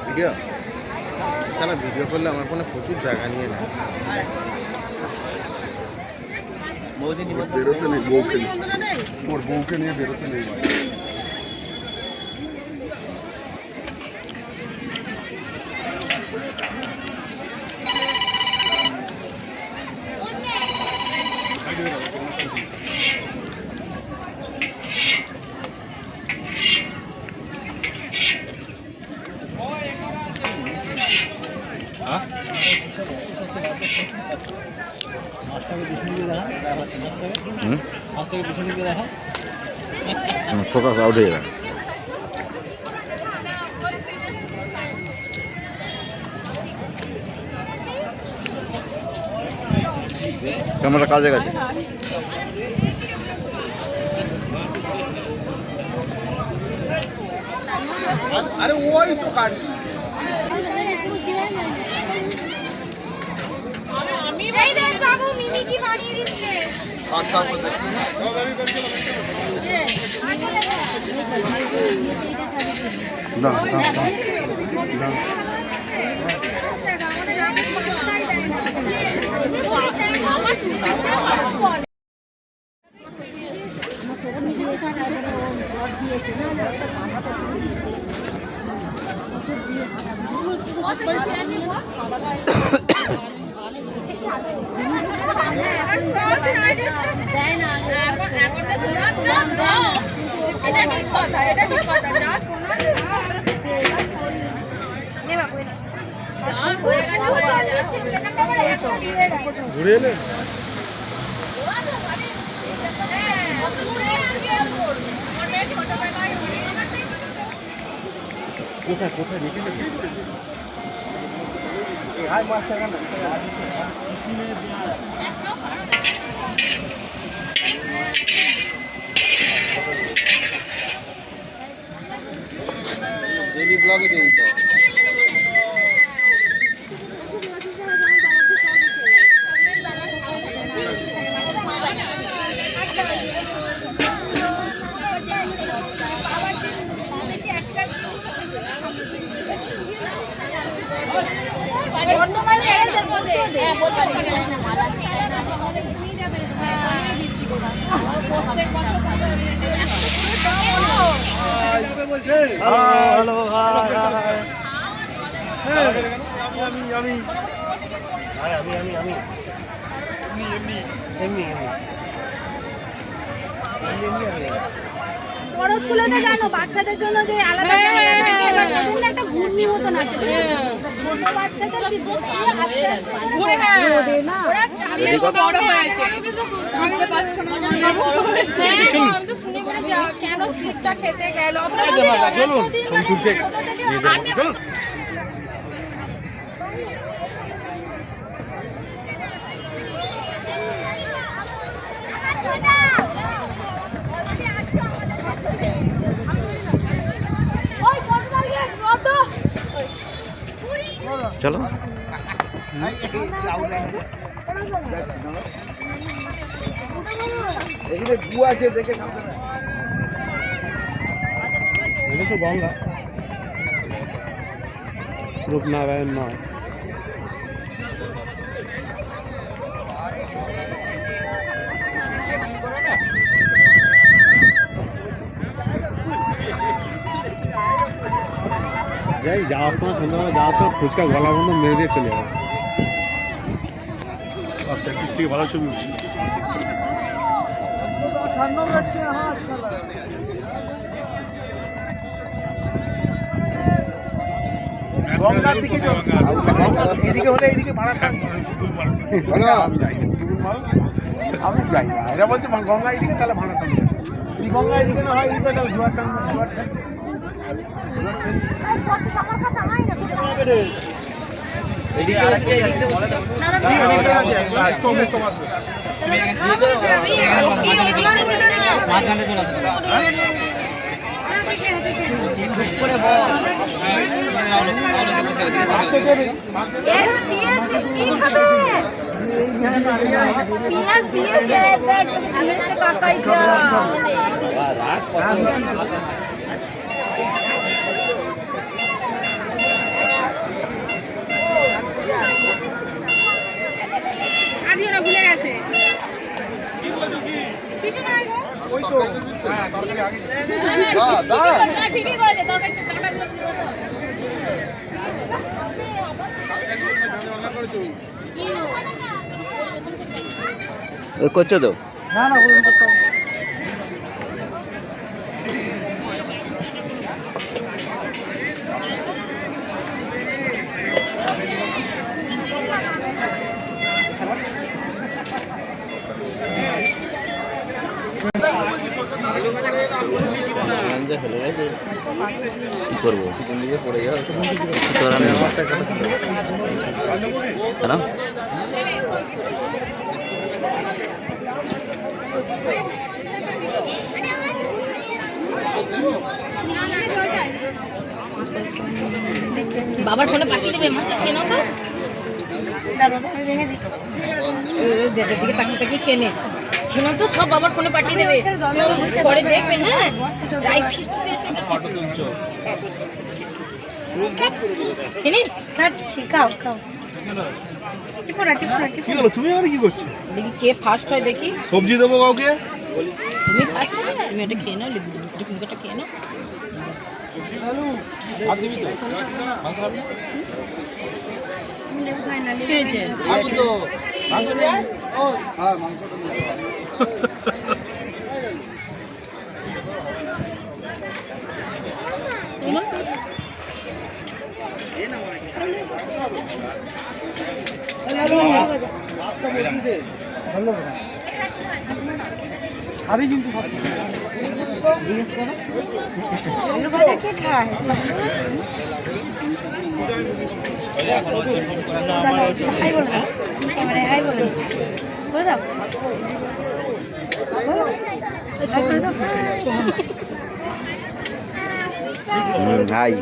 Video সারা video করলে আমার ফোনে প্রচুর জায়গা নিয়ে নেয়। বেরোতে নেই, ওর বউকে নিয়ে বেরোতে নেই। ফোকাস আউট হয়ে গেল। ক্যামেরা কাজে গেছে। আরে ওই তো গাড়ি না ঘুরে এলে কোথায় কোথায় রেখে দেবে ব্লগে দিয়ে দিতে বড় স্কুলেতে জানো বাচ্চাদের জন্য যে আলাদা একটা ঘূর্ণি মতন আছে ছোট বাচ্চাদের কি বেশি আস্তে আস্তে না বড় হয়েছে বুঝতে পারছো না বড় হয়েছে আমি তো শুনি বলে যা কেন স্লিপটা খেতে গেল অতটা চলুন ছবি তুলছে চলুন চলো এখানে গু আছে দেখে এটা তো গঙ্গা রূপনারায়ণ নয় যাই যাওয়ার সময় সন্ধ্যাবেলা যাওয়ার সময় ফুচকা গলা বন্ধ মেরে দিয়ে চলে যাবো আর সেটিস থেকে ভালো ছবি উঠছে গঙ্গার দিকে এদিকে হলে এইদিকে ভাড়া আমি যাই না এরা বলছে গঙ্গা এদিকে তাহলে ভাড়া টান গঙ্গা এদিকে না হয় এদিকে তাহলে জোয়ার টান আজই ওরা ভুলে গেছে কিছু না ঠিকই করেছে করছো তো না না ফেলে গেছে কি করবো কোন দিকে পড়ে যাবে বাবার ফোনে পাঠিয়ে দেবে মাছটা খেয়ে নাও তো দাদা তো আমি ভেঙে দিই যেটার দিকে তাকিয়ে তাকিয়ে খেয়ে নে খেয়ে নাও তো সব বাবার ফোনে পাঠিয়ে দেবে পরে দেখবে হ্যাঁ লাইভ ফিস্টিতে এসে ফটো তুলছো ফিনিশ খাচ্ছি খাও খাও কি হলো তুমি আর কি করছো দেখি কে ফার্স্ট হয় দেখি সবজি দেবো কাউকে তুমি ফার্স্ট হবে তুমি এটা খেয়ে নাও লেবু ফুলকাটা খেয়ে নাও খাবি কিন্তু জিজ্ঞেস করো আলু ভাজা কে খায় হাই বলো হাই বলো বলে দাও হাই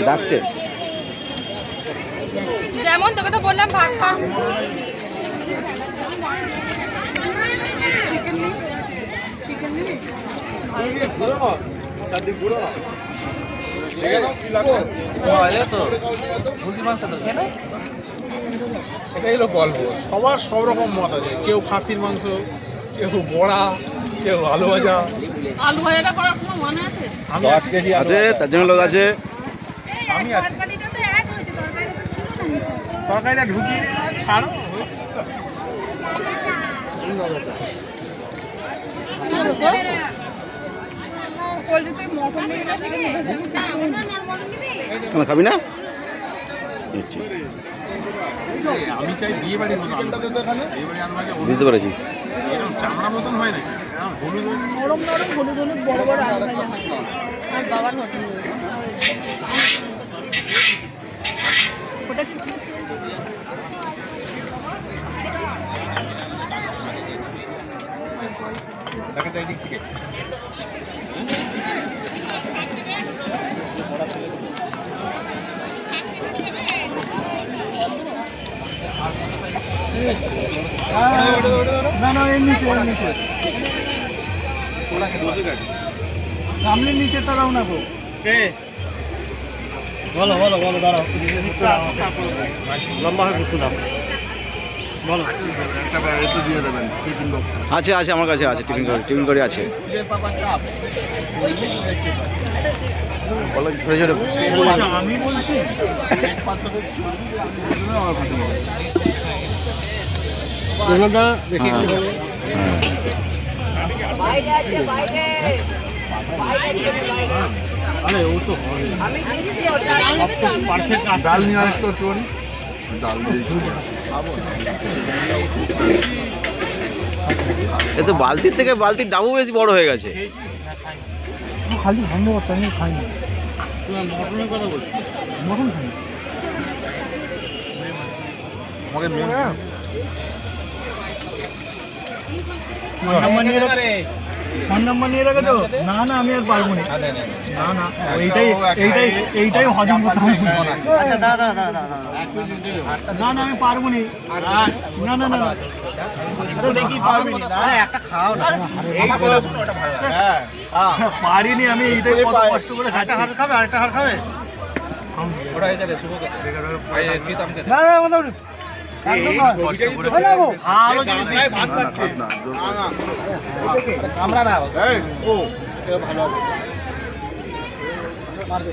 ডাকছে যেমন তোকে তো বললাম ভাত খা চারদিক ঘুরো না এটাই হলো গল্প সবার সব রকম মত আছে কেউ খাসির মাংস কেউ বড়া কেউ আলু ভাজা আলু ভাজাটা করার কোনো মানে আছে আমি আছি আছে তার জন্য লোক আছে আমি আছি তরকারিটা ঢুকিয়ে ছাড়ো খাবি না আমি চাই বিয়ে বাড়ির মতো বুঝতে পেরেছি এরকম চামড়া মতন হয় নাকি হলুদ নরম নরম হলুদ হলুদ বড় বড় আলু ভাজা হয় আর বাবার পছন্দ ওটা কি দেখা যায় দিক থেকে না না এর নিচে সামনের নিচে তারাও না গো বলো বলো বলো দাঁড়াও লম্বা হয়ে বসুন বলো একটা এতে দিয়ে দেবেন টিফিন বক্স আছে আছে আমার কাছে আছে টিফিন করে আছে আমি বলছি দেখি হ্যাঁ আরে ও তো হবে সব তো পারফেক্ট আসছে ডাল নিয়ে আরেকটু চল ডাল দিয়ে এ তো বালতির থেকে বালতির ডাবু বেশি বড় হয়ে গেছে। খালি ভাঙতে পারছি আমি খাইনি মটনের কথা বলছি মটন খাই নাম্বার নিয়ে রেখেছো? না না আমি আর পারবো না, না না এইটাই হজম করতে হবে। না না আমি পারবো না, না না না দেখি পারবি পারিনি আমি, এইটাই কত কষ্ট করে খাচ্ছি। খাবে আরেকটা হাড় খাবে না না মোটামুটি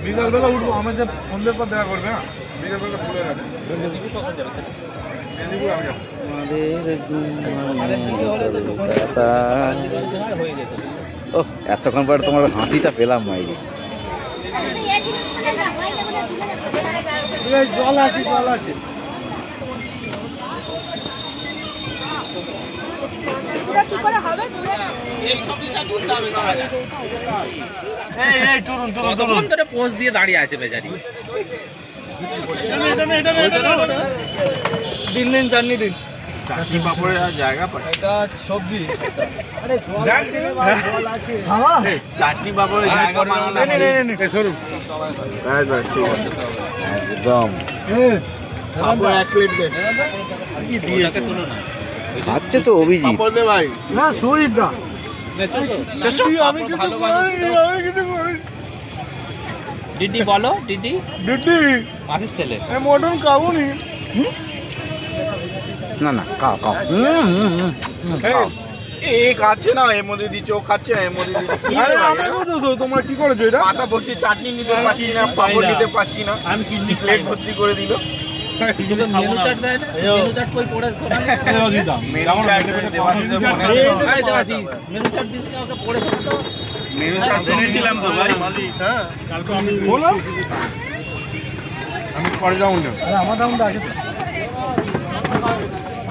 বিকালবেলা উঠবো, আমার যে সন্ধ্যের পর দেখা করবে না, বিকালবেলা ভুলে গেছে। ও এতক্ষণ পরে তোমার হাসিটা পেলাম মাইরি। জল আছে জল আছে পুরো কি করে হবে পুরো এই তুরুন তুরুন তুরুন ধরে পোজ দিয়ে দাঁড়িয়ে আছে বেচারি। দিন দিন চাটনি দিন চাচি পাপড়ে আর জায়গা পাচ্ছে এটা সবজি চাটনি পাপড়ে জায়গা সরু একদম পাপড় 1 প্লেট দে খাচ্ছে তো অভিজিৎ। পাপড় দে ভাই না শহীদ দা আমি কিছু করিনি, আমি কিছু করিনি। ডিডি বলো, ডিডি দিদি মাসির ছেলে। আমি মটন খাবো নি। না না খাও খাও। এই খাচ্ছে না, এর মধ্যে দিচ্ছে, ও খাচ্ছে না, এর মধ্যে দিচ্ছে। আরে আমাকেও তো তোমরা কি করেছো এটা? পাতা ভর্তি চাটনি নিতে পারছি না, পাপড় নিতে পারছি না, আমি কিডনি প্লেট ভর্তি করে দিল। মেনু চাট দেয় না, মেনু চাট কই পড়ে শোনা মেনু চাট দেওয়াশিসের মনে হয়। মেনু চাট দিস কাউকে পড়ে শোনা তো। মেনু চাট শুনেছিলাম তো ভাই। কালকে আমি বলো আমি পরে যাবো না। আরে আমার দামটা আছে তো।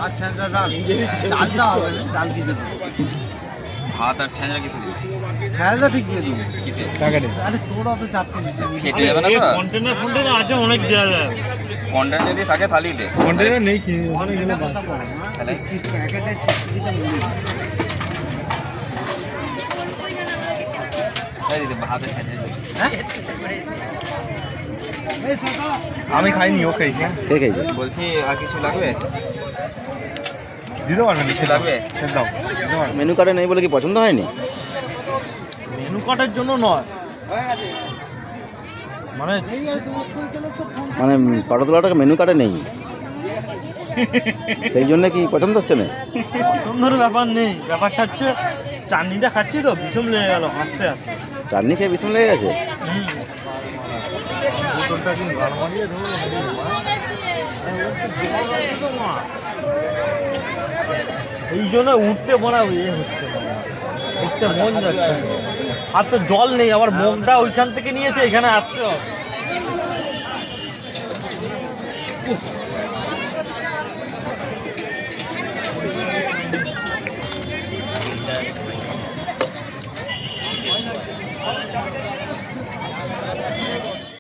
আচ্ছা ডাল ডালটা হবে, ডাল কি দিতে? ভাত আর ছেঁচড়া কিছু দিস ছায়াটা ঠিক দিয়ে দিবি। কিসে টাকা দে। আরে তোরা তো চাটকে দিতে। খেটে যাবে না তো? কন্টেনার আছে অনেক দেওয়া যায়। কন্টেন্ট যদি থাকে তাহলেই দে। কন্টেনার নেই কি ওখানে গেলে তাহলে প্যাকেটে চিপস দিতে বলি। এই দিদি ভাত আর ছেঁচড়া আমি খাইনি, ও খাইছে। কে খেয়েছে? বলছি আর কিছু লাগবে? দিতে পারবেন কিছু লাগবে? দাও। মেনু কার্ডে নেই বলে কি পছন্দ হয়নি? মেনু কার্ডের জন্য নয়, মানে মানে কটতলাটাকে মেনু কার্ডে নেই সেই জন্য কি পছন্দ হচ্ছে না? পছন্দের ব্যাপার নেই, ব্যাপারটা হচ্ছে চাটনিটা খাচ্ছি তো ভীষণ লেগে গেল হাসতে হাসতে। চাটনি খেয়ে ভীষণ লেগে গেছে। এই জন্য উঠতে মনে ইয়ে হচ্ছে, উঠতে মন যাচ্ছে, আর তো জল নেই, আবার মগটা ওইখান থেকে নিয়েছে এখানে আসতে হবে।